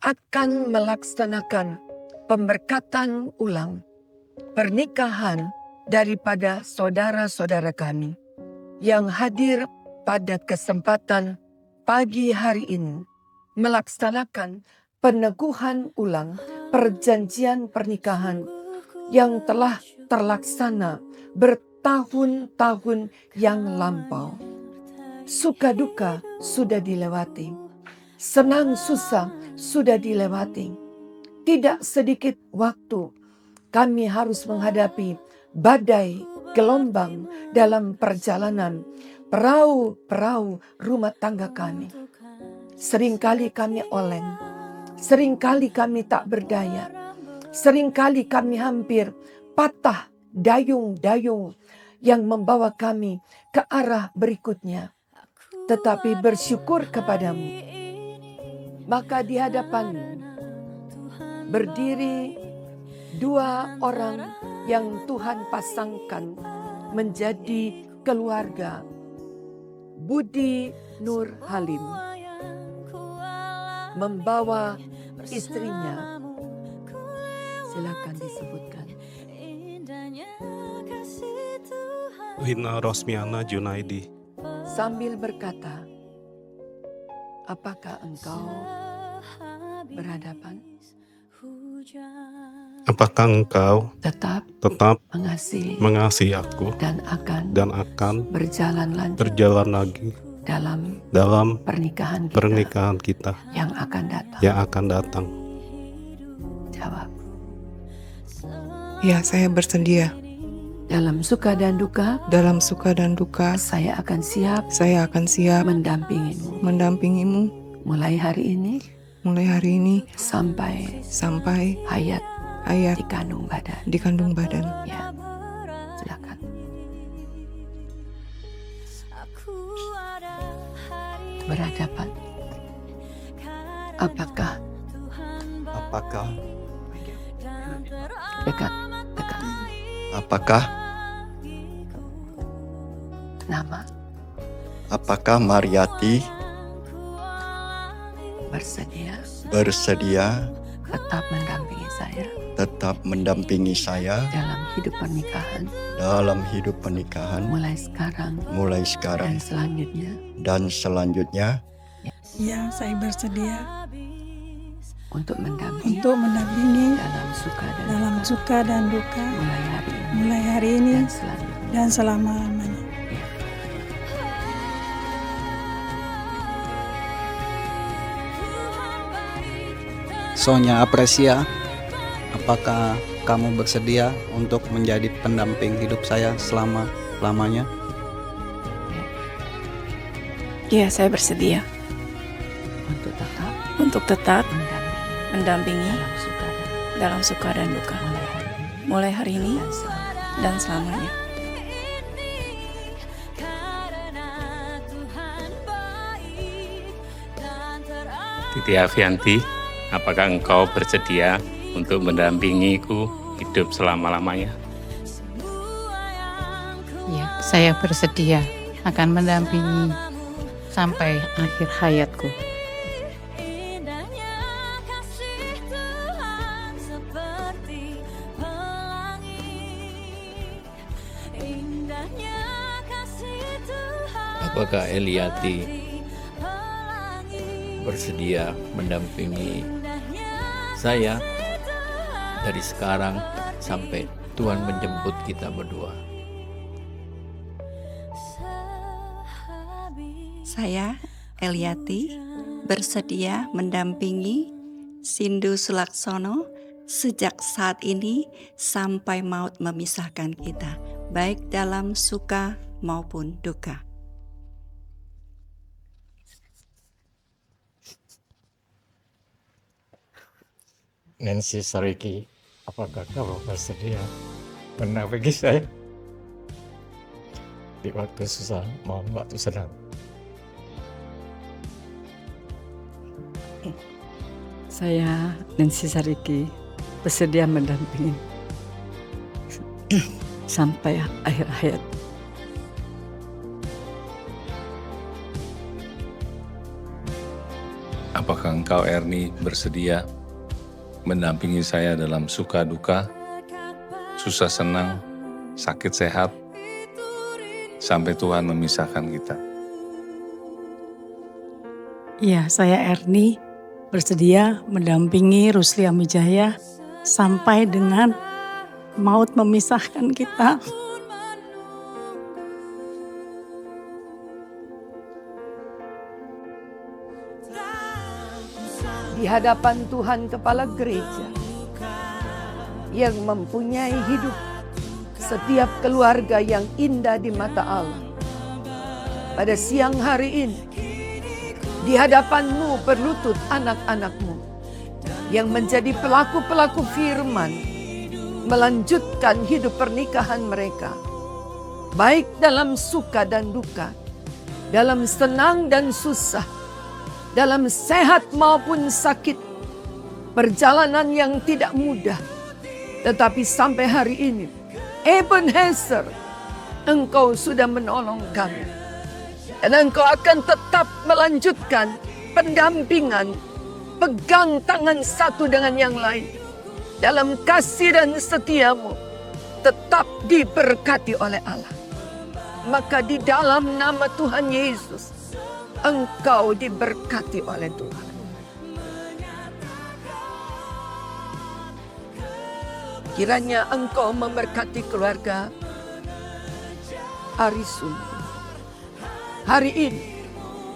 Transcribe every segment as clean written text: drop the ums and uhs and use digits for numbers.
akan melaksanakan pemberkatan ulang pernikahan daripada saudara-saudara kami yang hadir pada kesempatan pagi hari ini melaksanakan peneguhan ulang perjanjian pernikahan yang telah terlaksana bertahun-tahun yang lampau. Suka duka sudah dilewati, senang susah sudah dilewati. Tidak sedikit waktu kami harus menghadapi badai gelombang dalam perjalanan perahu rumah tangga kami. Seringkali kami oleng, seringkali kami tak berdaya, seringkali kami hampir patah dayung-dayung yang membawa kami ke arah berikutnya. Tetapi bersyukur kepadamu, maka di hadapanmu berdiri dua orang yang Tuhan pasangkan menjadi keluarga, Budi Nur Halim membawa istrinya. Silakan disebutkan. Lina Rosmiana Junaidi. Sambil berkata, apakah engkau berhadapan? Apakah engkau Tetap mengasihi aku dan akan berjalan lagi dalam pernikahan kita yang akan datang? Jawab. Ya, saya bersedia. Dalam suka dan duka, saya akan siap mendampingimu mulai hari ini sampai hayat di kandung badan. Ya, silakan. Berhadapan. Apakah dekat. Apakah Nama apakah Mariati bersedia tetap mendampingi saya dalam hidup pernikahan mulai sekarang dan selanjutnya? Ya, saya bersedia untuk mendampingi dalam suka dan duka mulai hari ini dan selama-lamanya. Sonya Apresia, apakah kamu bersedia untuk menjadi pendamping hidup saya selama-lamanya? Ya, saya bersedia untuk tetap mendampingi dalam suka dan duka mulai hari ini dan selamanya. Titi Avianti, apakah engkau bersedia untuk mendampingiku hidup selama-lamanya? Ya, saya bersedia akan mendampingi sampai akhir hayatku. Apakah Eliati bersedia mendampingi saya dari sekarang sampai Tuhan menjemput kita berdua? Saya, Eliati, bersedia mendampingi Sindu Sulaksono sejak saat ini sampai maut memisahkan kita, baik dalam suka maupun duka. Nancy Sariki, apakah kamu bersedia mendampingi saya di waktu susah maupun waktu senang? Saya, Nancy Sariki, bersedia mendampingi sampai akhir hayat. apakah engkau Erni bersedia mendampingi saya dalam suka duka, susah senang, sakit sehat, sampai Tuhan memisahkan kita? Ya, saya Erni bersedia mendampingi Rusli Amijaya sampai dengan maut memisahkan kita. Di hadapan Tuhan Kepala Gereja yang mempunyai hidup setiap keluarga yang indah di mata Allah. Pada siang hari ini, di hadapan-Mu berlutut anak-anak-Mu yang menjadi pelaku-pelaku firman, melanjutkan hidup pernikahan mereka, baik dalam suka dan duka, dalam senang dan susah, dalam sehat maupun sakit, perjalanan yang tidak mudah. Tetapi sampai hari ini, Ebenezer, Engkau sudah menolong kami. Dan Engkau akan tetap melanjutkan pendampingan, pegang tangan satu dengan yang lain. Dalam kasih dan setia-Mu, tetap diberkati oleh Allah. Maka di dalam nama Tuhan Yesus, Engkau diberkati oleh Tuhan. Kiranya Engkau memberkati keluarga Arisun. Hari ini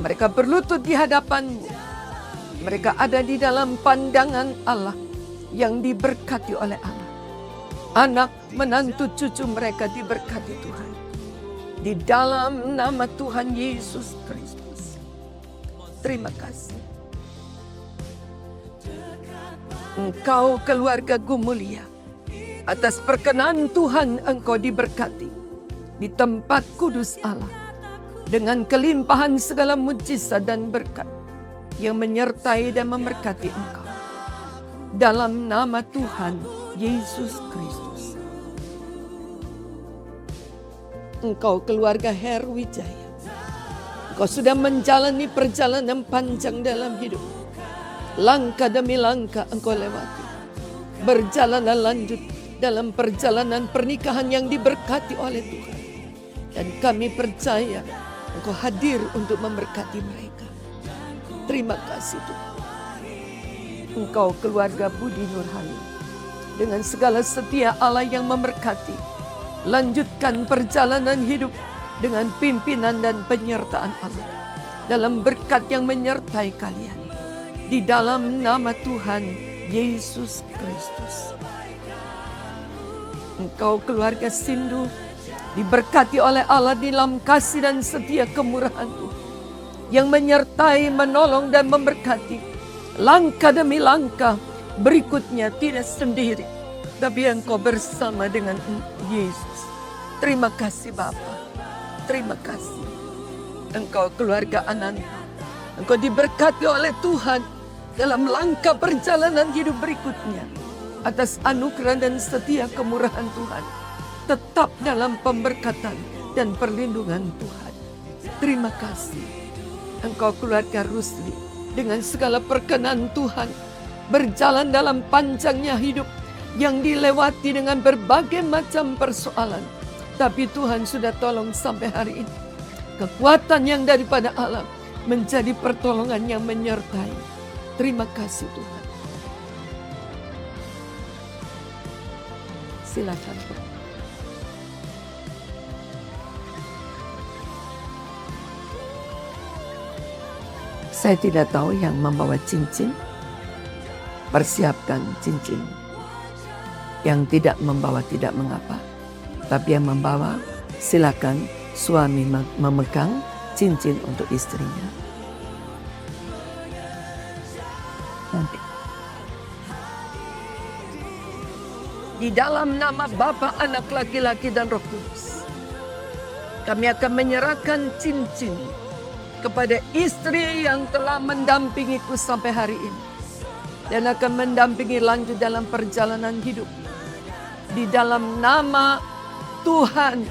mereka berlutut di hadapan-Mu. Mereka ada di dalam pandangan Allah yang diberkati oleh Allah. Anak, menantu, cucu mereka diberkati Tuhan. Di dalam nama Tuhan Yesus Kristus. Terima kasih. Engkau keluarga Gumulia, atas perkenan Tuhan Engkau diberkati di tempat kudus Allah dengan kelimpahan segala mujizat dan berkat yang menyertai dan memberkati Engkau. Dalam nama Tuhan Yesus Kristus. Engkau keluarga Herwijaya, Engkau sudah menjalani perjalanan panjang dalam hidup. Langkah demi langkah Engkau lewati. Berjalanan lanjut dalam perjalanan pernikahan yang diberkati oleh Tuhan. Dan kami percaya Engkau hadir untuk memberkati mereka. Terima kasih Tuhan. Engkau keluarga Budi Nurhani, dengan segala setia Allah yang memberkati. Lanjutkan perjalanan hidup dengan pimpinan dan penyertaan Allah. Dalam berkat yang menyertai kalian. Di dalam nama Tuhan Yesus Kristus. Engkau keluarga Sindu diberkati oleh Allah di dalam kasih dan setia kemurahan Tuhan yang menyertai, menolong dan memberkati. Langkah demi langkah berikutnya tidak sendiri, tapi Engkau bersama dengan Yesus. Terima kasih Bapa. Terima kasih. Engkau keluarga Ananda, Engkau diberkati oleh Tuhan dalam langkah perjalanan hidup berikutnya. Atas anugerah dan setia kemurahan Tuhan, tetap dalam pemberkatan dan perlindungan Tuhan. Terima kasih. Engkau keluarga Rusli, dengan segala perkenan Tuhan, berjalan dalam panjangnya hidup yang dilewati dengan berbagai macam persoalan. Tapi Tuhan sudah tolong sampai hari ini. Kekuatan yang daripada Allah menjadi pertolongan yang menyertai. Terima kasih Tuhan. Silakan. Saya tidak tahu yang membawa cincin. Persiapkan cincin. Yang tidak membawa tidak mengapa. Tapi yang membawa, silakan suami memegang cincin untuk istrinya. Nanti. Di dalam nama Bapa, Anak laki-laki dan Roh Kudus, kami akan menyerahkan cincin kepada istri yang telah mendampingiku sampai hari ini dan akan mendampingi lanjut dalam perjalanan hidup. Di dalam nama Tuhan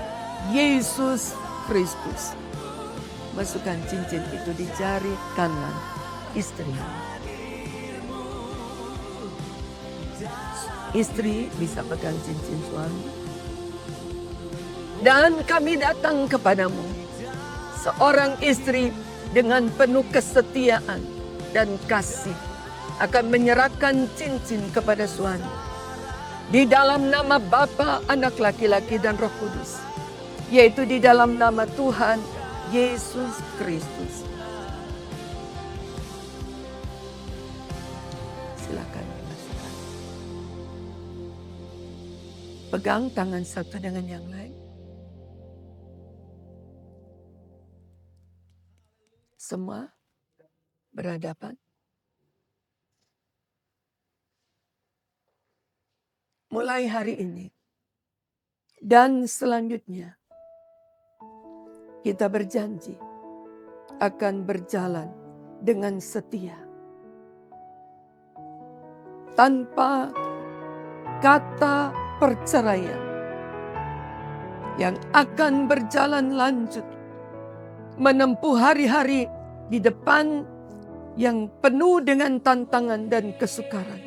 Yesus Kristus. Masukkan cincin itu di jari kanan istri. Istri bisa pegang cincin suami. Dan kami datang kepadamu, seorang istri dengan penuh kesetiaan dan kasih akan menyerahkan cincin kepada suami. Di dalam nama Bapa, Anak laki-laki dan Roh Kudus, yaitu di dalam nama Tuhan Yesus Kristus. Silakan dimasukkan. Pegang tangan satu dengan yang lain. Semua berhadapan. Mulai hari ini dan selanjutnya kita berjanji akan berjalan dengan setia. Tanpa kata perceraian yang akan berjalan lanjut. Menempuh hari-hari di depan yang penuh dengan tantangan dan kesukaran.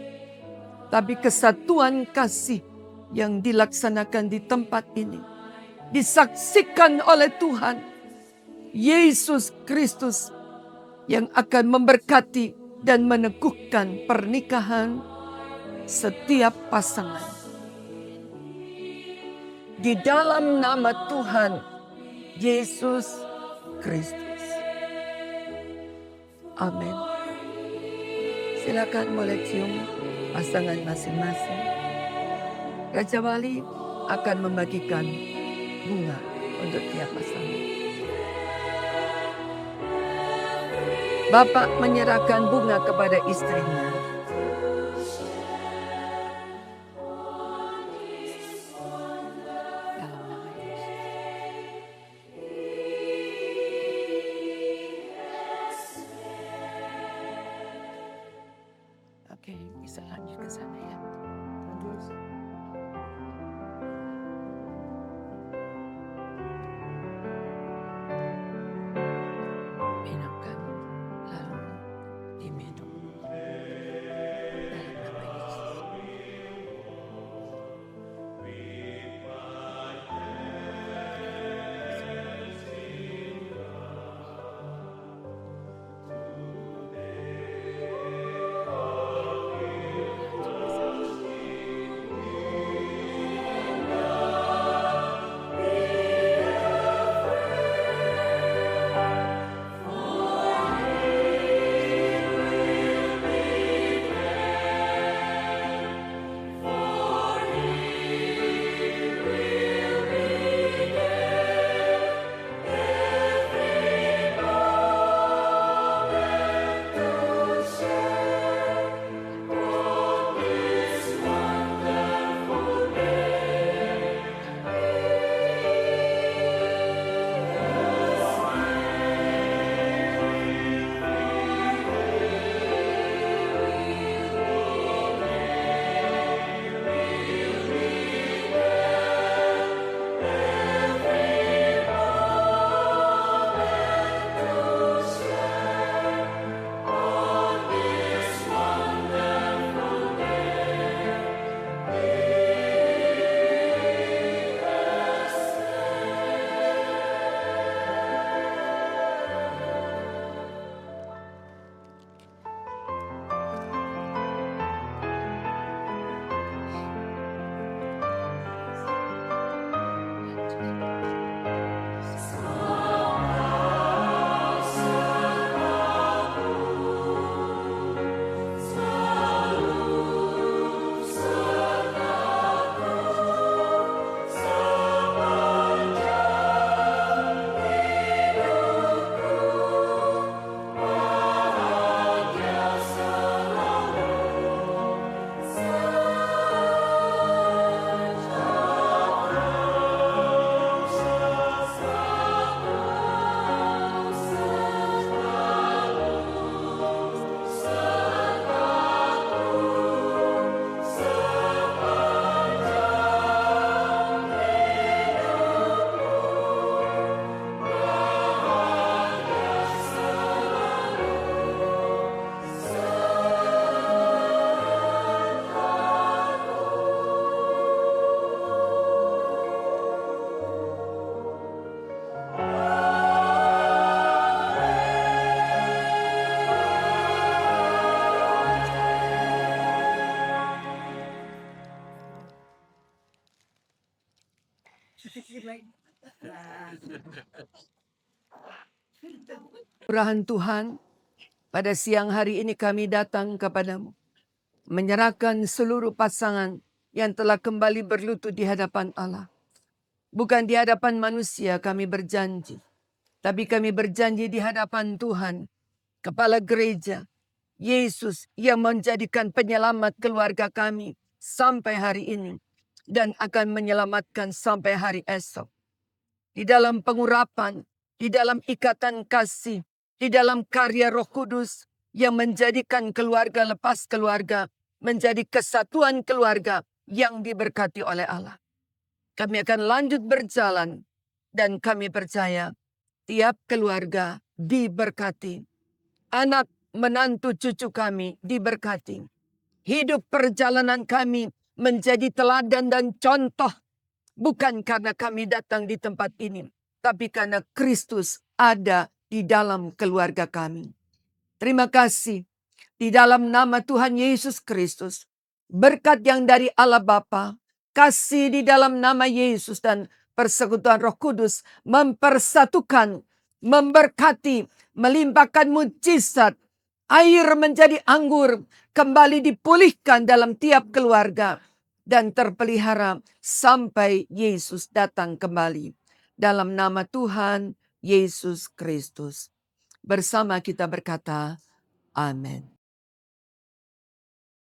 Tapi kesatuan kasih yang dilaksanakan di tempat ini disaksikan oleh Tuhan Yesus Kristus yang akan memberkati dan meneguhkan pernikahan setiap pasangan. Di dalam nama Tuhan Yesus Kristus. Amin. Silakan mulai cium pasangan masing-masing. Raja Wali akan membagikan bunga untuk tiap pasangan. Bapak menyerahkan bunga kepada istrinya. Oke, bisa lanjut ke sana ya. Minumkan, lalu diminum. Kemurahan Tuhan, pada siang hari ini kami datang kepadamu, menyerahkan seluruh pasangan yang telah kembali berlutut di hadapan Allah. Bukan di hadapan manusia kami berjanji, tapi kami berjanji di hadapan Tuhan, Kepala Gereja, Yesus yang menjadikan penyelamat keluarga kami sampai hari ini dan akan menyelamatkan sampai hari esok. Di dalam pengurapan, di dalam ikatan kasih, di dalam karya Roh Kudus yang menjadikan keluarga lepas keluarga menjadi kesatuan keluarga yang diberkati oleh Allah. Kami akan lanjut berjalan dan kami percaya tiap keluarga diberkati. Anak, menantu, cucu kami diberkati. Hidup perjalanan kami menjadi teladan dan contoh. Bukan karena kami datang di tempat ini, tapi karena Kristus ada di dalam keluarga kami. Terima kasih. Di dalam nama Tuhan Yesus Kristus, berkat yang dari Allah Bapa, kasih di dalam nama Yesus dan persekutuan Roh Kudus mempersatukan, memberkati, melimpahkan mujizat, air menjadi anggur, kembali dipulihkan dalam tiap keluarga dan terpelihara sampai Yesus datang kembali. Dalam nama Tuhan Yesus Kristus. Bersama kita berkata, amin.